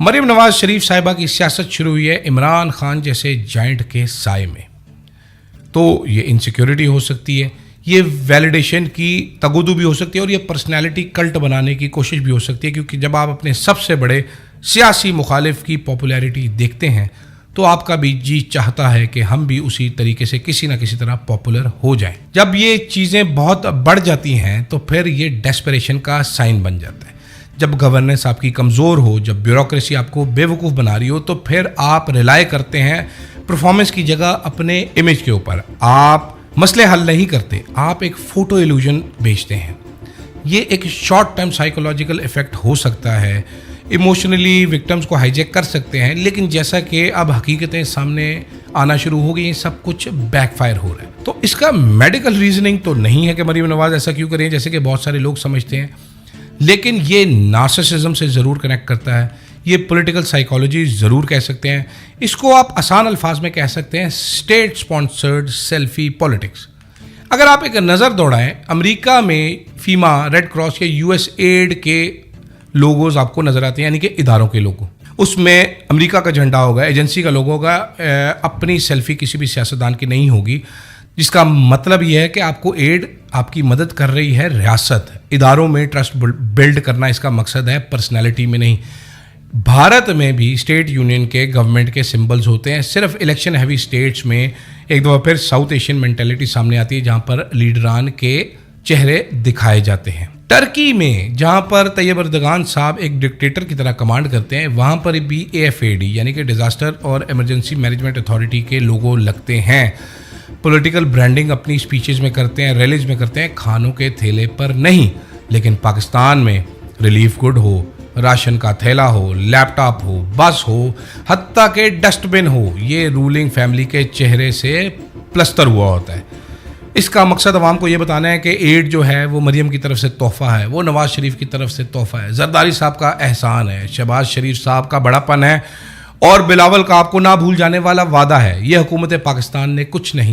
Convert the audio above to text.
مریم نواز شریف صاحبہ کی سیاست شروع ہوئی ہے عمران خان جیسے جائنٹ کے سائے میں. تو یہ انسیکیورٹی ہو سکتی ہے, یہ ویلیڈیشن کی تگودو بھی ہو سکتی ہے, اور یہ پرسنالٹی کلٹ بنانے کی کوشش بھی ہو سکتی ہے, کیونکہ جب آپ اپنے سب سے بڑے سیاسی مخالف کی پاپولیرٹی دیکھتے ہیں تو آپ کا بھی جی چاہتا ہے کہ ہم بھی اسی طریقے سے کسی نہ کسی طرح پاپولر ہو جائیں. جب یہ چیزیں بہت بڑھ جاتی ہیں تو پھر یہ ڈیسپریشن کا سائن بن جاتا ہے. جب گورننس آپ کی کمزور ہو, جب بیوروکریسی آپ کو بے وقوف بنا رہی ہو, تو پھر آپ ریلائی کرتے ہیں پرفارمنس کی جگہ اپنے امیج کے اوپر. آپ مسئلے حل نہیں کرتے, آپ ایک فوٹو ایلوژن بیچتے ہیں. یہ ایک شارٹ ٹرم سائیکولوجیکل ایفیکٹ ہو سکتا ہے, ایموشنلی وکٹمز کو ہائیجیک کر سکتے ہیں, لیکن جیسا کہ اب حقیقتیں سامنے آنا شروع ہو گئی ہیں, سب کچھ بیک فائر ہو رہا ہے. تو اس کا میڈیکل ریزننگ تو نہیں ہے کہ مریم نواز ایسا کیوں کریں جیسے کہ بہت سارے لوگ سمجھتے ہیں, لیکن یہ نارسسزم سے ضرور کنیکٹ کرتا ہے. یہ پولیٹیکل سائیکالوجی ضرور کہہ سکتے ہیں. اس کو آپ آسان الفاظ میں کہہ سکتے ہیں اسٹیٹ اسپانسرڈ سیلفی پالیٹکس. اگر آپ ایک نظر دوڑائیں, امریکہ میں فیما, ریڈ کراس یا یو ایس ایڈ کے لوگوز آپ کو نظر آتے ہیں, یعنی کہ اداروں کے لوگو. اس میں امریکہ کا جھنڈا ہوگا, ایجنسی کا لوگو ہوگا. اپنی سیلفی کسی بھی سیاستدان کی نہیں ہوگی, جس کا مطلب یہ ہے کہ آپ کو ایڈ, آپ کی مدد کر رہی ہے ریاست. اداروں میں ٹرسٹ بلڈ کرنا اس کا مقصد ہے, پرسنالٹی میں نہیں. بھارت میں بھی اسٹیٹ یونین کے گورنمنٹ کے سمبلز ہوتے ہیں. صرف الیکشن ہیوی اسٹیٹس میں ایک دفعہ پھر ساؤتھ ایشین مینٹیلٹی سامنے آتی ہے, جہاں پر لیڈران کے چہرے دکھائے جاتے ہیں. ٹرکی میں جہاں پر طیب اردگان صاحب ایک ڈکٹیٹر کی طرح کمانڈ کرتے ہیں, وہاں پر بھی AFAD یعنی کہ ڈیزاسٹر اور ایمرجنسی مینجمنٹ اتھارٹی کے لوگو لگتے ہیں. پولیٹیکل برانڈنگ اپنی اسپیچز میں کرتے ہیں, ریلیز میں کرتے ہیں, کھانوں کے تھیلے پر نہیں. لیکن پاکستان میں ریلیف گڈ ہو, راشن کا تھیلا ہو, لیپ ٹاپ ہو, بس ہو, حتیٰ کہ ڈسٹ بن ہو, یہ رولنگ فیملی کے چہرے سے پلستر ہوا ہوتا ہے. اس کا مقصد عوام کو یہ بتانا ہے کہ ایڈ جو ہے وہ مریم کی طرف سے تحفہ ہے, وہ نواز شریف کی طرف سے تحفہ ہے, زرداری صاحب کا احسان ہے, شہباز شریف صاحب کا بڑا پن ہے, اور بلاول کا آپ کو نہ بھول جانے والا وعدہ ہے. یہ حکومت پاکستان نے کچھ نہیں